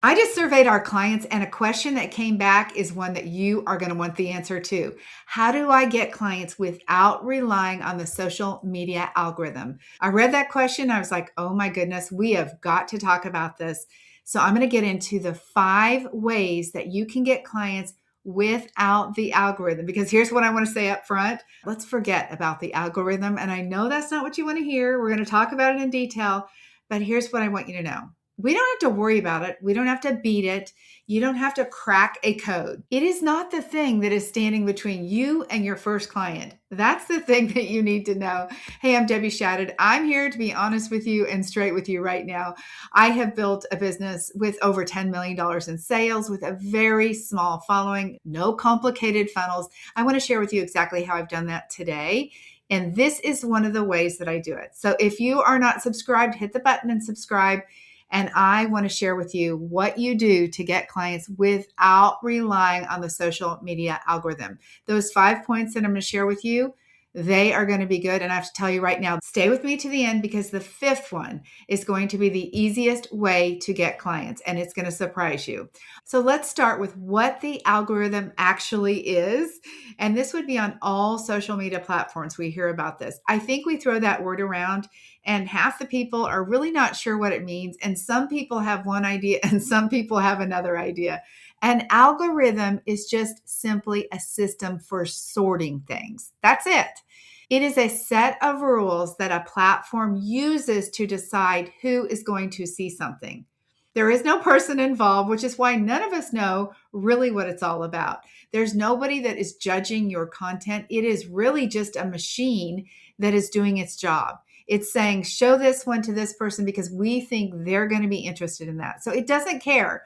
I just surveyed our clients, and a question that came back is one that you are going to want the answer to. How do I get clients without relying on the social media algorithm? I read that question. I was like, oh my goodness, we have got to talk about this. So I'm going to get into the 5 ways that you can get clients without the algorithm. Because here's what I want to say up front. Let's forget about the algorithm. And I know that's not what you want to hear. We're going to talk about it in detail. But here's what I want you to know. We don't have to worry about it. We don't have to beat it. You don't have to crack a code. It is not the thing that is standing between you and your first client. That's the thing that you need to know. Hey, I'm Debbie Shadid. I'm here to be honest with you and straight with you right now. I have built a business with over $10 million in sales with a very small following, no complicated funnels. I want to share with you exactly how I've done that today. And this is one of the ways that I do it. So if you are not subscribed, hit the button and subscribe. And I want to share with you what you do to get clients without relying on the social media algorithm. Those 5 points that I'm going to share with you, they are going to be good. And I have to tell you right now, stay with me to the end because the 5th one is going to be the easiest way to get clients and it's going to surprise you. So let's start with what the algorithm actually is. And this would be on all social media platforms. We hear about this. I think we throw that word around and half the people are really not sure what it means. And some people have one idea and some people have another idea. An algorithm is just simply a system for sorting things. That's it. It is a set of rules that a platform uses to decide who is going to see something. There is no person involved, which is why none of us know really what it's all about. There's nobody that is judging your content. It is really just a machine that is doing its job. It's saying, show this one to this person because we think they're going to be interested in that. So it doesn't care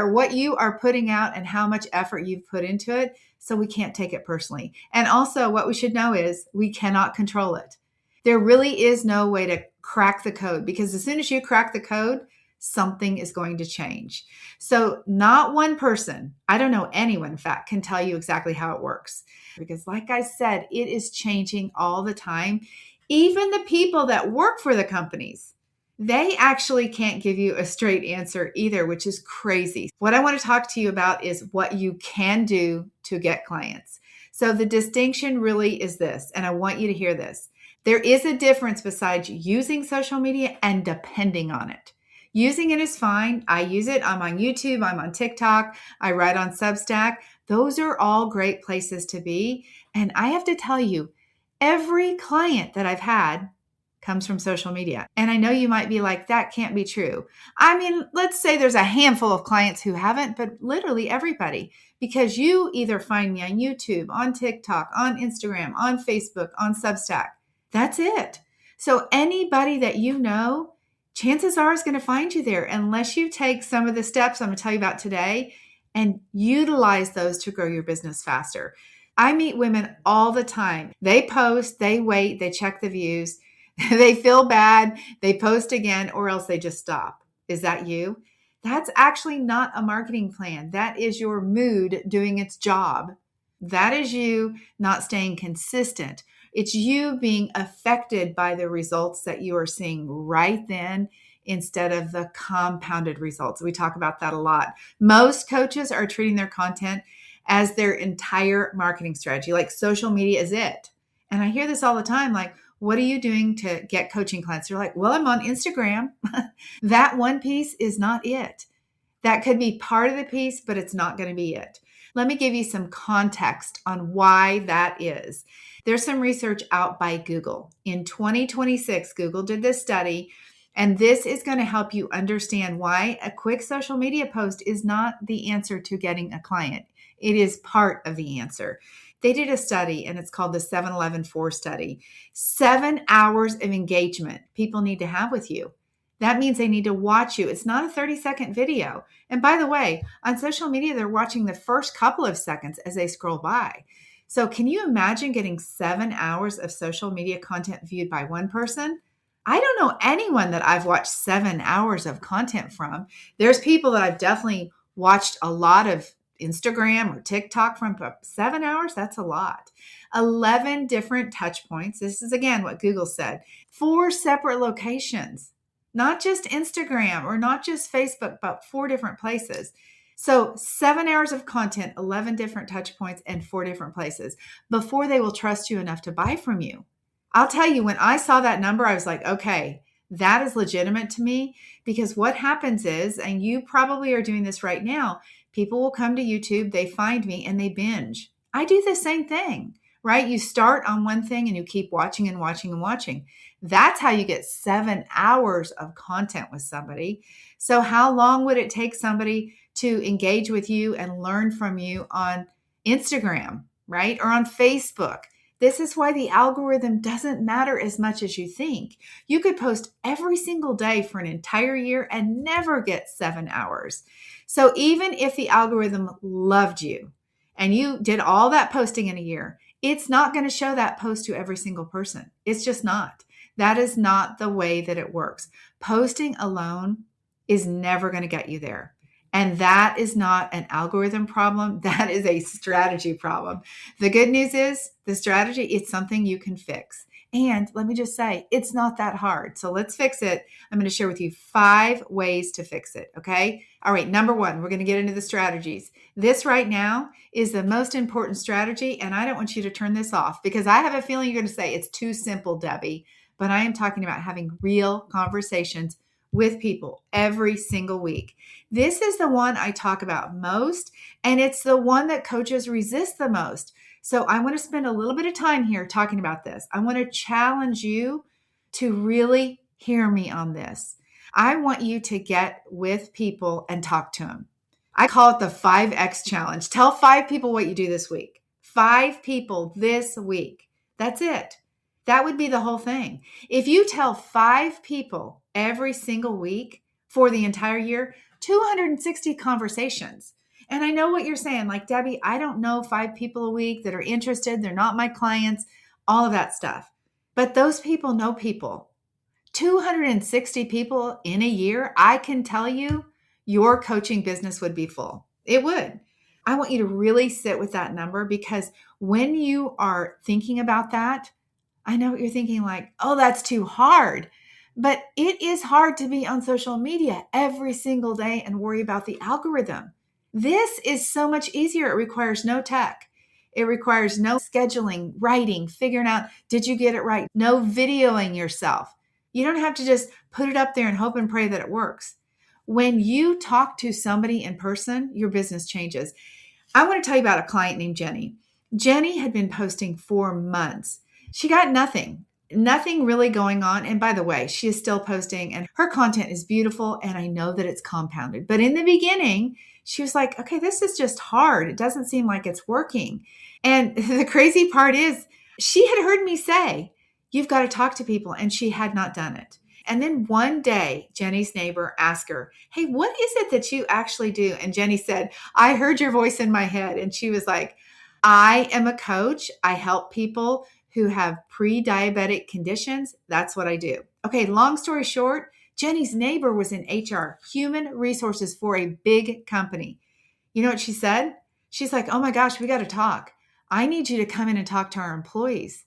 what you are putting out and how much effort you've put into it. So we can't take it personally. And also what we should know is we cannot control it. There really is no way to crack the code because as soon as you crack the code, something is going to change. So not one person, I don't know anyone in fact, can tell you exactly how it works. Because like I said, it is changing all the time. Even the people that work for the companies, they actually can't give you a straight answer either, which is crazy. What I want to talk to you about is what you can do to get clients. So the distinction really is this, and I want you to hear this. There is a difference besides using social media and depending on it. Using it is fine. I use it. I'm on YouTube. I'm on TikTok. I write on Substack. Those are all great places to be. And I have to tell you, every client that I've had comes from social media. And I know you might be like, that can't be true. I mean, let's say there's a handful of clients who haven't, but literally everybody, because you either find me on YouTube, on TikTok, on Instagram, on Facebook, on Substack. That's it. So anybody that you know, chances are is going to find you there unless you take some of the steps I'm going to tell you about today and utilize those to grow your business faster. I meet women all the time. They post, they wait, they check the views. They feel bad, they post again, or else they just stop. Is that you? That's actually not a marketing plan. That is your mood doing its job. That is you not staying consistent. It's you being affected by the results that you are seeing right then instead of the compounded results. We talk about that a lot. Most coaches are treating their content as their entire marketing strategy, like social media is it. And I hear this all the time, like, what are you doing to get coaching clients? They're like, well, I'm on Instagram. That one piece is not it. That could be part of the piece, but it's not going to be it. Let me give you some context on why that is. There's some research out by Google. In 2026, Google did this study, and this is going to help you understand why a quick social media post is not the answer to getting a client. It is part of the answer. They did a study, and it's called the 7-11-4 study. 7 hours of engagement people need to have with you. That means they need to watch you. It's not a 30-second video. And by the way, on social media, they're watching the first couple of seconds as they scroll by. So can you imagine getting 7 hours of social media content viewed by one person? I don't know anyone that I've watched 7 hours of content from. There's people that I've definitely watched a lot of Instagram or TikTok from, but 7 hours, that's a lot. 11 different touch points. This is again what Google said. 4 separate locations. not just Instagram or not just Facebook, but 4 different places. So 7 hours of content, 11 different touch points, and 4 different places before they will trust you enough to buy from you. I'll tell you, when I saw that number, I was like, okay, that is legitimate to me, because what happens is, and you probably are doing this right now, people will come to YouTube, they find me, and they binge. I do the same thing, right? You start on one thing and you keep watching and watching and watching. That's how you get 7 hours of content with somebody. So, how long would it take somebody to engage with you and learn from you on Instagram, right? Or on Facebook? This is why the algorithm doesn't matter as much as you think. You could post every single day for an entire year and never get 7 hours. So even if the algorithm loved you and you did all that posting in a year, it's not going to show that post to every single person. It's just not. That is not the way that it works. Posting alone is never going to get you there. And that is not an algorithm problem. That is a strategy problem. The good news is the strategy, it's something you can fix. And let me just say, it's not that hard. So let's fix it. I'm going to share with you 5 ways to fix it. Okay. All right. Number 1, we're going to get into the strategies. This right now is the most important strategy. And I don't want you to turn this off, because I have a feeling you're going to say it's too simple, Debbie. But I am talking about having real conversations with people every single week. This is the one I talk about most, and it's the one that coaches resist the most. So I want to spend a little bit of time here talking about this. I want to challenge you to really hear me on this. I want you to get with people and talk to them. I call it the 5X challenge. Tell 5 people what you do this week. 5 people this week. That's it. That would be the whole thing. If you tell 5 people every single week for the entire year, 260 conversations. And I know what you're saying, like, Debbie, I don't know 5 people a week that are interested. They're not my clients, all of that stuff. But those people know people. 260 people in a year, I can tell you, your coaching business would be full. It would. I want you to really sit with that number, because when you are thinking about that, I know what you're thinking, like, oh, that's too hard. But it is hard to be on social media every single day and worry about the algorithm. This is so much easier. It requires no tech. It requires no scheduling, writing, figuring out, did you get it right? No videoing yourself. You don't have to just put it up there and hope and pray that it works. When you talk to somebody in person, your business changes. I want to tell you about a client named Jenny. Jenny had been posting for months. She got nothing really going on. And by the way, she is still posting and her content is beautiful. And I know that it's compounded. But in the beginning, she was like, okay, this is just hard. It doesn't seem like it's working. And the crazy part is, she had heard me say, you've got to talk to people. And she had not done it. And then one day, Jenny's neighbor asked her, hey, what is it that you actually do? And Jenny said, I heard your voice in my head. And she was like, I am a coach. I help people who have pre-diabetic conditions. That's what I do. Okay, long story short, Jenny's neighbor was in HR, human resources for a big company. You know what she said? She's like, oh my gosh, we got to talk. I need you to come in and talk to our employees.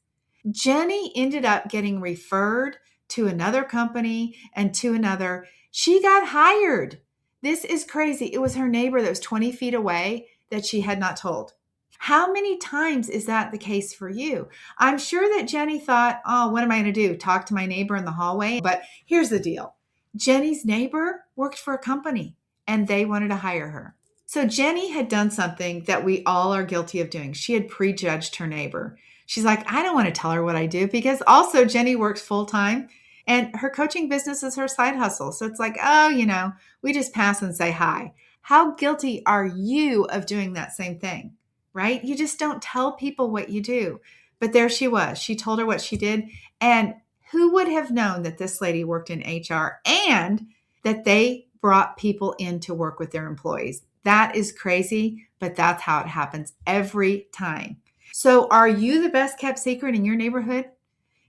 Jenny ended up getting referred to another company and to another. She got hired. This is crazy. It was her neighbor that was 20 feet away that she had not told. How many times is that the case for you? I'm sure that Jenny thought, oh, what am I going to do? Talk to my neighbor in the hallway? But here's the deal. Jenny's neighbor worked for a company and they wanted to hire her. So Jenny had done something that we all are guilty of doing. She had prejudged her neighbor. She's like, I don't want to tell her what I do, because also Jenny works full time and her coaching business is her side hustle. So it's like, oh, we just pass and say hi. How guilty are you of doing that same thing? Right? You just don't tell people what you do. But there she was. She told her what she did. And who would have known that this lady worked in HR and that they brought people in to work with their employees? That is crazy, but that's how it happens every time. So are you the best kept secret in your neighborhood?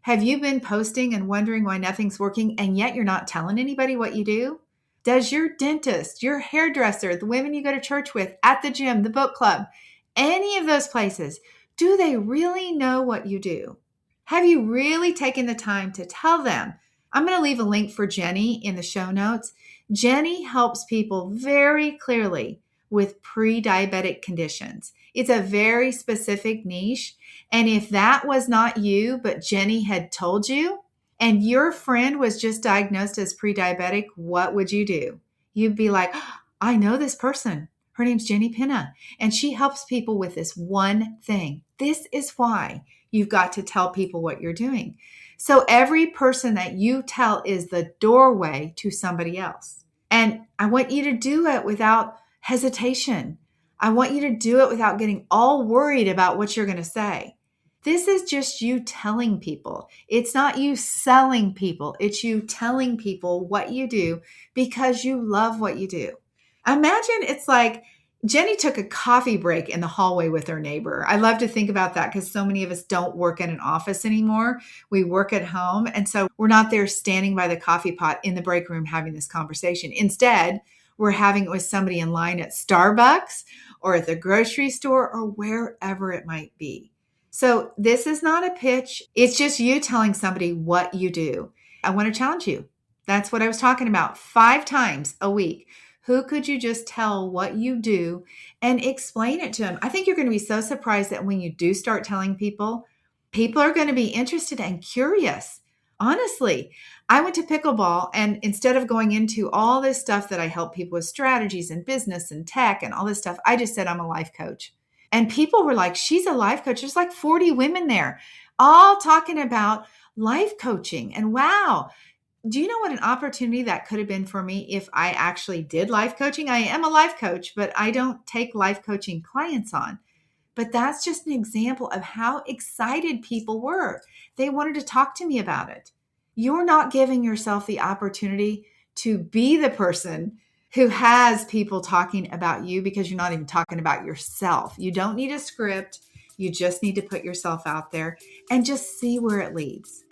Have you been posting and wondering why nothing's working, and yet you're not telling anybody what you do? Does your dentist, your hairdresser, the women you go to church with, at the gym, the book club, any of those places, do they really know what you do? Have you really taken the time to tell them, I'm going to leave a link for Jenny in the show notes. Jenny helps people very clearly with pre-diabetic conditions. It's a very specific niche. And if that was not you, but Jenny had told you, and your friend was just diagnosed as pre-diabetic, what would you do? You'd be like, "Oh, I know this person. Her name's Jenny Pinna, and she helps people with this one thing." This is why you've got to tell people what you're doing. So every person that you tell is the doorway to somebody else. And I want you to do it without hesitation. I want you to do it without getting all worried about what you're going to say. This is just you telling people. It's not you selling people. It's you telling people what you do because you love what you do. Imagine it's like Jenny took a coffee break in the hallway with her neighbor. I love to think about that because so many of us don't work in an office anymore. We work at home. And so we're not there standing by the coffee pot in the break room having this conversation. Instead, we're having it with somebody in line at Starbucks or at the grocery store or wherever it might be. So this is not a pitch. It's just you telling somebody what you do. I want to challenge you. That's what I was talking about. 5 times a week. Who could you just tell what you do and explain it to them? I think you're going to be so surprised that when you do start telling people, people are going to be interested and curious. Honestly, I went to pickleball, and instead of going into all this stuff that I help people with strategies and business and tech and all this stuff, I just said I'm a life coach. And people were like, she's a life coach. There's like 40 women there, all talking about life coaching. And wow, do you know what an opportunity that could have been for me if I actually did life coaching? I am a life coach, but I don't take life coaching clients on. But that's just an example of how excited people were. They wanted to talk to me about it. You're not giving yourself the opportunity to be the person who has people talking about you because you're not even talking about yourself. You don't need a script. You just need to put yourself out there and just see where it leads.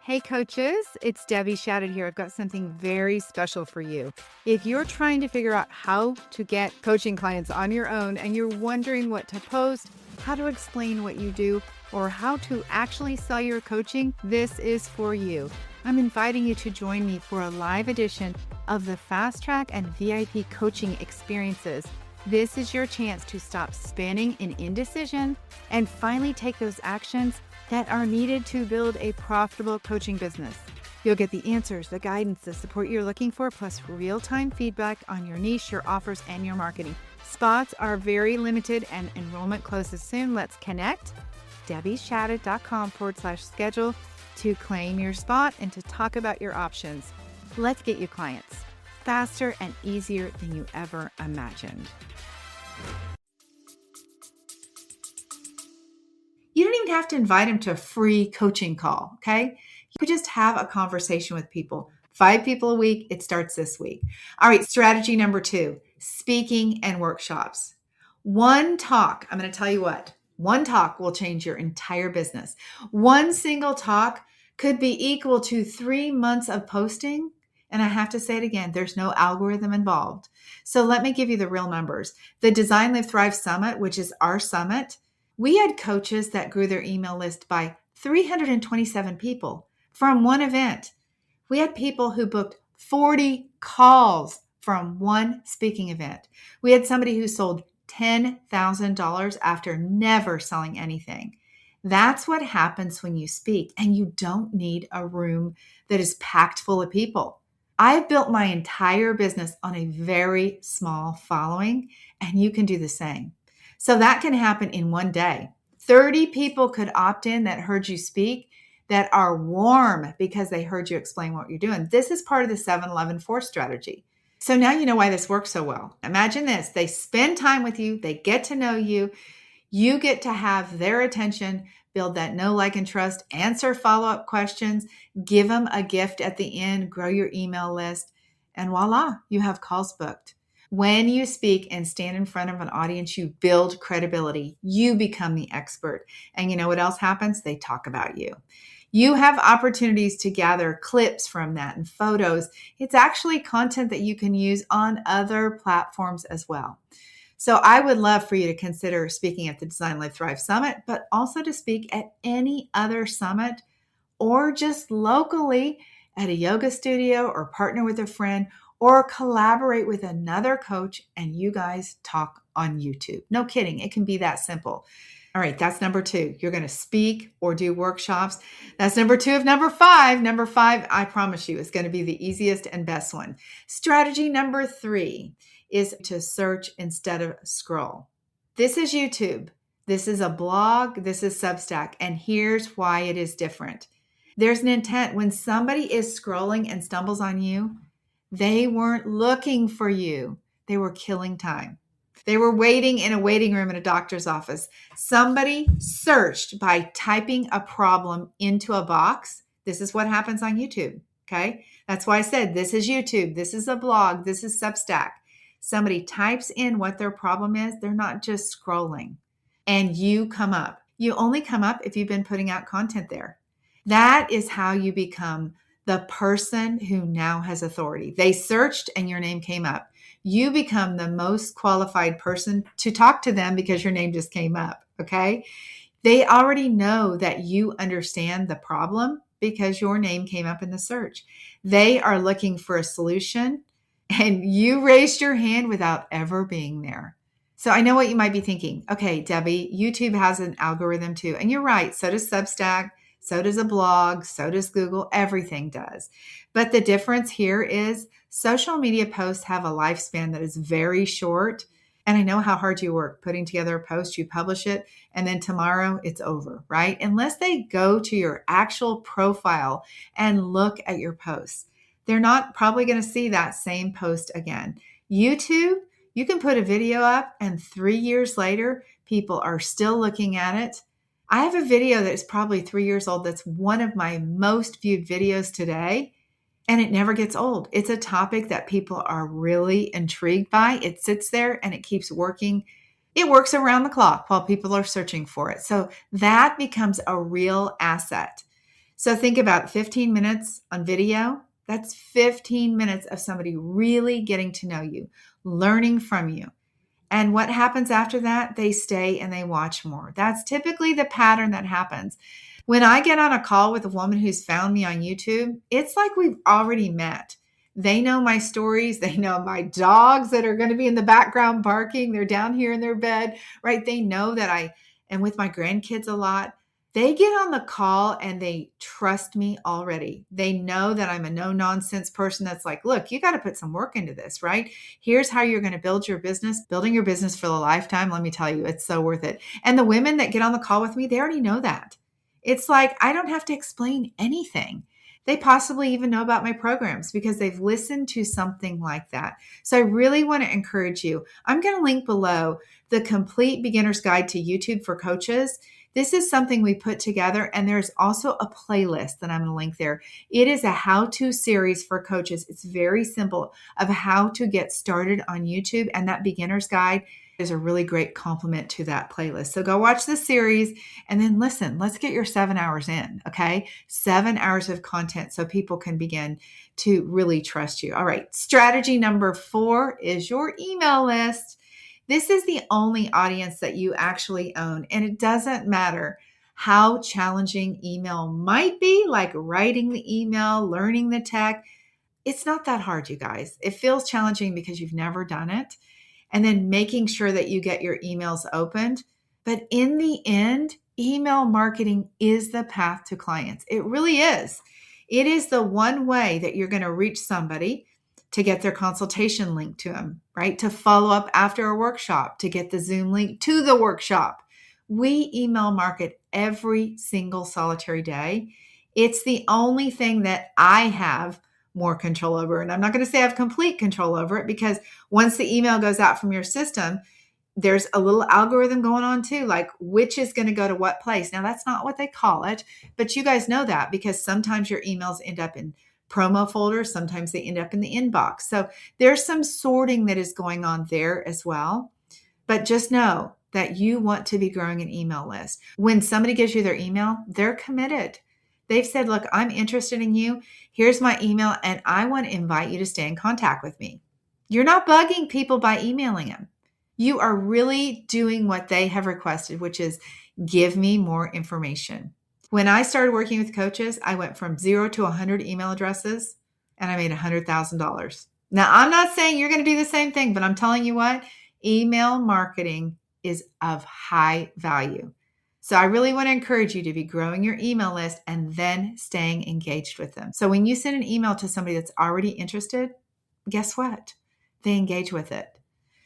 Hey coaches, it's Debbie Shadid here. I've got something very special for you. If you're trying to figure out how to get coaching clients on your own and you're wondering what to post, how to explain what you do, or how to actually sell your coaching, this is for you. I'm inviting you to join me for a live edition of the Fast Track and VIP coaching experiences. This is your chance to stop spinning in indecision and finally take those actions that are needed to build a profitable coaching business. You'll get the answers, the guidance, the support you're looking for, plus real-time feedback on your niche, your offers, and your marketing. Spots are very limited and enrollment closes soon. Let's connect. DebbieShadid.com/schedule to claim your spot and to talk about your options. Let's get you clients faster and easier than you ever imagined. You don't even have to invite them to a free coaching call, okay? You could just have a conversation with people. 5 people a week. It starts this week. All right, strategy number 2, speaking and workshops. One talk, I'm going to tell you what, one talk will change your entire business. One single talk could be equal to 3 months of posting. And I have to say it again, there's no algorithm involved. So let me give you the real numbers. The Design, Live, Thrive Summit, which is our summit, we had coaches that grew their email list by 327 people from one event. We had people who booked 40 calls from one speaking event. We had somebody who sold $10,000 after never selling anything. That's what happens when you speak, and you don't need a room that is packed full of people. I've built my entire business on a very small following, and you can do the same. So that can happen in one day. 30 people could opt in that heard you speak that are warm because they heard you explain what you're doing. This is part of the 7-11-4 strategy. So now you know why this works so well. Imagine this. They spend time with you. They get to know you. You get to have their attention, build that know, like, and trust, answer follow-up questions, give them a gift at the end, grow your email list, and voila, you have calls booked. When you speak and stand in front of an audience, you build credibility. You become the expert. And you know what else happens? They talk about you. You have opportunities to gather clips from that and photos. It's actually content that you can use on other platforms as well. So I would love for you to consider speaking at the Design Live Thrive Summit, but also to speak at any other summit or just locally at a yoga studio or partner with a friend or collaborate with another coach and you guys talk on YouTube. No kidding. It can be that simple. All right, that's number 2. You're going to speak or do workshops. That's number 2 of number 5. Number 5, I promise you, is going to be the easiest and best one. Strategy number 3 is to search instead of scroll. This is YouTube. This is a blog. This is Substack. And here's why it is different. There's an intent. When somebody is scrolling and stumbles on you, they weren't looking for you. They were killing time. They were waiting in a waiting room in a doctor's office. Somebody searched by typing a problem into a box. This is what happens on YouTube. Okay. That's why I said this is YouTube. This is a blog. This is Substack. Somebody types in what their problem is. They're not just scrolling and you come up. You only come up if you've been putting out content there. That is how you become the person who now has authority. They searched and your name came up. You become the most qualified person to talk to them because your name just came up, okay? They already know that you understand the problem because your name came up in the search. They are looking for a solution and you raised your hand without ever being there. So I know what you might be thinking. Okay, Debbie, YouTube has an algorithm too. And you're right, so does Substack. So does a blog, so does Google, everything does. But the difference here is social media posts have a lifespan that is very short. And I know how hard you work putting together a post, you publish it, and then tomorrow it's over, right? Unless they go to your actual profile and look at your posts, they're not probably going to see that same post again. YouTube, you can put a video up and 3 years later, people are still looking at it. I have a video that is probably 3 years old. That's one of my most viewed videos today, and it never gets old. It's a topic that people are really intrigued by. It sits there and it keeps working. It works around the clock while people are searching for it. So that becomes a real asset. So think about 15 minutes on video. That's 15 minutes of somebody really getting to know you, learning from you. And what happens after that? They stay and they watch more. That's typically the pattern that happens. When I get on a call with a woman who's found me on YouTube, it's like we've already met. They know my stories. They know my dogs that are going to be in the background barking. They're down here in their bed, right? They know that I am with my grandkids a lot. They get on the call and they trust me already. They know that I'm a no-nonsense person that's like, look, you got to put some work into this, right? Here's how you're going to build your business. Building your business for the lifetime, let me tell you, it's so worth it. And the women that get on the call with me, they already know that. It's like, I don't have to explain anything. They possibly even know about my programs because they've listened to something like that. So I really want to encourage you. I'm going to link below the complete beginner's guide to YouTube for coaches. This is something we put together, and there's also a playlist that I'm going to link there. It is a how-to series for coaches. It's very simple of how to get started on YouTube, and that beginner's guide is a really great complement to that playlist. So go watch the series and then listen. Let's get your 7 hours in, okay? 7 hours of content so people can begin to really trust you. All right, strategy number 4 is your email list. This is the only audience that you actually own, and it doesn't matter how challenging email might be, like writing the email, learning the tech. It's not that hard, you guys. It feels challenging because you've never done it, and then making sure that you get your emails opened. But in the end, email marketing is the path to clients. It really is. It is the one way that you're going to reach somebody to get their consultation link to them, right? To follow up after a workshop, to get the Zoom link to the workshop. We email market every single solitary day. It's the only thing that I have more control over. And I'm not going to say I have complete control over it because once the email goes out from your system, there's a little algorithm going on too, like which is going to go to what place. Now, that's not what they call it, but you guys know that because sometimes your emails end up in promo folders. Sometimes they end up in the inbox. So there's some sorting that is going on there as well. But just know that you want to be growing an email list. When somebody gives you their email, they're committed. They've said, look, I'm interested in you. Here's my email, and I want to invite you to stay in contact with me. You're not bugging people by emailing them. You are really doing what they have requested, which is give me more information. When I started working with coaches, I went from 0 to 100 email addresses and I made $100,000. Now, I'm not saying you're going to do the same thing, but I'm telling you what, email marketing is of high value. So I really want to encourage you to be growing your email list and then staying engaged with them. So when you send an email to somebody that's already interested, guess what? They engage with it.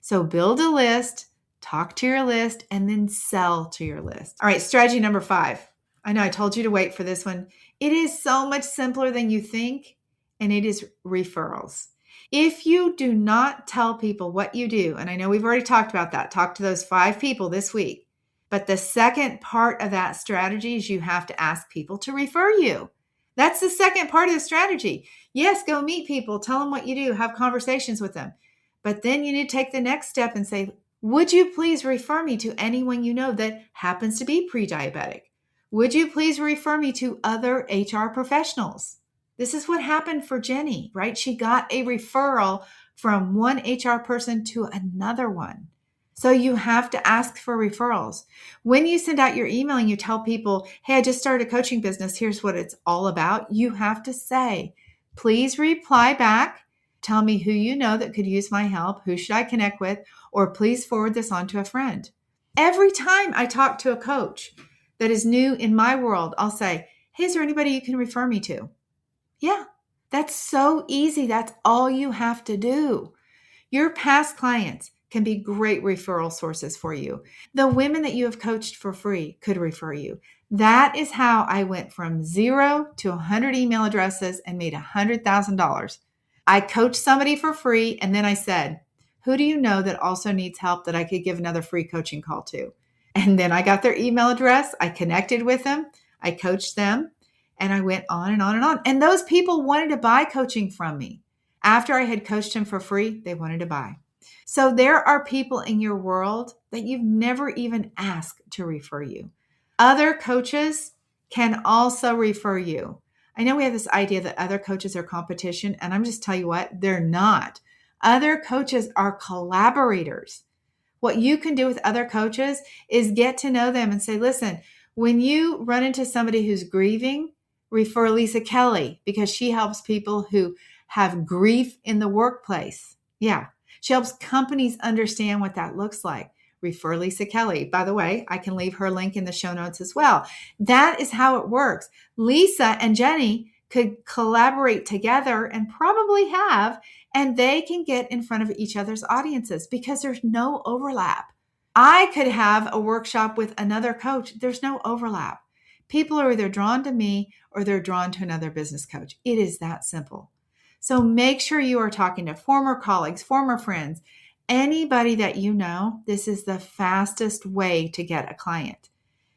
So build a list, talk to your list, and then sell to your list. All right, strategy number 5. I know I told you to wait for this one. It is so much simpler than you think, and it is referrals. If you do not tell people what you do, and I know we've already talked about that, talk to those 5 people this week. But the second part of that strategy is you have to ask people to refer you. That's the second part of the strategy. Yes, go meet people, tell them what you do, have conversations with them. But then you need to take the next step and say, would you please refer me to anyone you know that happens to be pre-diabetic? Would you please refer me to other HR professionals? This is what happened for Jenny, right? She got a referral from one HR person to another one. So you have to ask for referrals. When you send out your email and you tell people, hey, I just started a coaching business, here's what it's all about, you have to say, please reply back. Tell me who you know that could use my help. Who should I connect with? Or please forward this on to a friend. Every time I talk to a coach that is new in my world, I'll say, hey, is there anybody you can refer me to? Yeah, that's so easy. That's all you have to do. Your past clients can be great referral sources for you. The women that you have coached for free could refer you. That is how I went from 0 to 100 email addresses and made $100,000. I coached somebody for free, and then I said, who do you know that also needs help that I could give another free coaching call to? And then I got their email address. I connected with them. I coached them, and I went on and on and on. And those people wanted to buy coaching from me. After I had coached them for free, they wanted to buy. So there are people in your world that you've never even asked to refer you. Other coaches can also refer you. I know we have this idea that other coaches are competition, and I'm just telling you what, they're not. Other coaches are collaborators. What you can do with other coaches is get to know them and say, listen, when you run into somebody who's grieving, refer Lisa Kelly because she helps people who have grief in the workplace. Yeah, she helps companies understand what that looks like. Refer Lisa Kelly. By the way, I can leave her link in the show notes as well. That is how it works. Lisa and Jenny could collaborate together and probably have, and they can get in front of each other's audiences because there's no overlap. I could have a workshop with another coach. There's no overlap. People are either drawn to me or they're drawn to another business coach. It is that simple. So make sure you are talking to former colleagues, former friends, anybody that you know. This is the fastest way to get a client.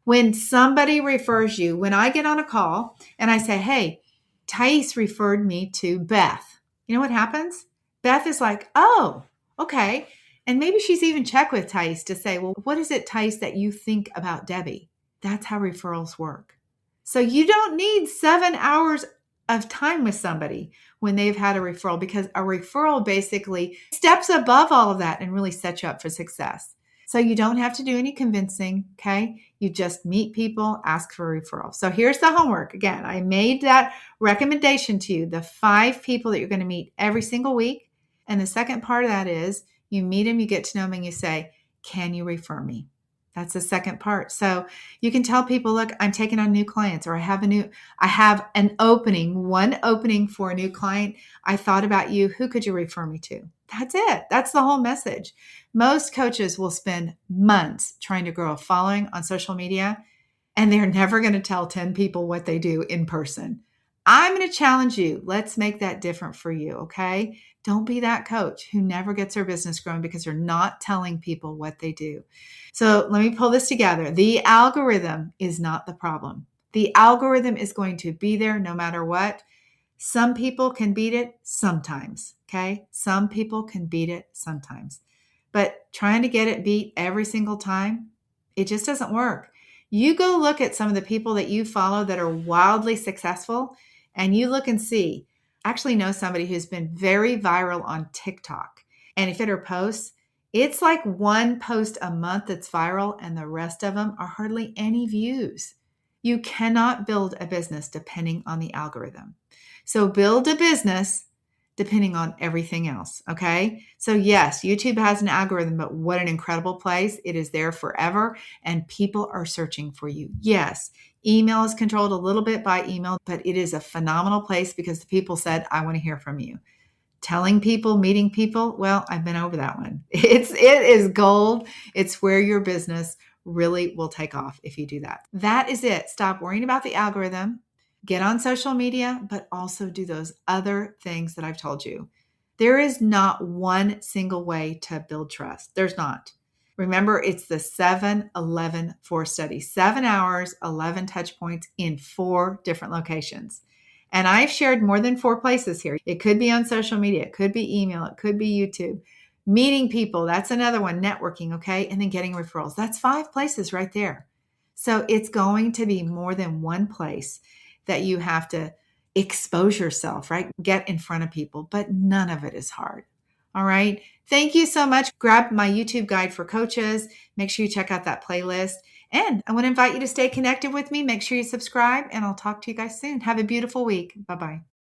When somebody refers you, when I get on a call and I say, hey, Thais referred me to Beth. You know what happens? Beth is like, oh, okay. And maybe she's even checked with Thais to say, well, what is it, Thais, that you think about Debbie? That's how referrals work. So you don't need 7 hours of time with somebody when they've had a referral, because a referral basically steps above all of that and really sets you up for success. So you don't have to do any convincing, okay? You just meet people, ask for a referral. So here's the homework. Again, I made that recommendation to you, the 5 people that you're going to meet every single week. And the second part of that is you meet them, you get to know them, and you say, can you refer me? That's the second part. So you can tell people, look, I'm taking on new clients, or I have an opening, one opening for a new client. I thought about you. Who could you refer me to? That's it. That's the whole message. Most coaches will spend months trying to grow a following on social media, and they're never going to tell 10 people what they do in person. I'm going to challenge you. Let's make that different for you, okay? Don't be that coach who never gets their business growing because they're not telling people what they do. So let me pull this together. The algorithm is not the problem. The algorithm is going to be there no matter what. Some people can beat it sometimes, okay? Some people can beat it sometimes. But trying to get it beat every single time, it just doesn't work. You go look at some of the people that you follow that are wildly successful, and you look and see. I actually know somebody who's been very viral on TikTok. And if you look at her posts, It's like one post a month that's viral and the rest of them are hardly any views. You cannot build a business depending on the algorithm. So build a business depending on everything else. Okay. So, yes, YouTube has an algorithm, but what an incredible place. It is there forever and people are searching for you. Yes, email is controlled a little bit by email, but it is a phenomenal place because the people said, I want to hear from you. Telling people, meeting people, well, I've been over that one. It is gold. It's where your business really will take off if you do that. That is it. Stop worrying about the algorithm. Get on social media, but also do those other things that I've told you. There is not one single way to build trust. There's not. Remember, it's the 7-11-4 study, 7 hours, 11 touch points in 4 different locations. And I've shared more than 4 places here. It could be on social media, it could be email, it could be YouTube. Meeting people, that's another one, networking, okay? And then getting referrals. That's 5 places right there. So it's going to be more than one place that you have to expose yourself, right? Get in front of people, but none of it is hard. All right. Thank you so much. Grab my YouTube guide for coaches. Make sure you check out that playlist. And I want to invite you to stay connected with me. Make sure you subscribe, and I'll talk to you guys soon. Have a beautiful week. Bye bye.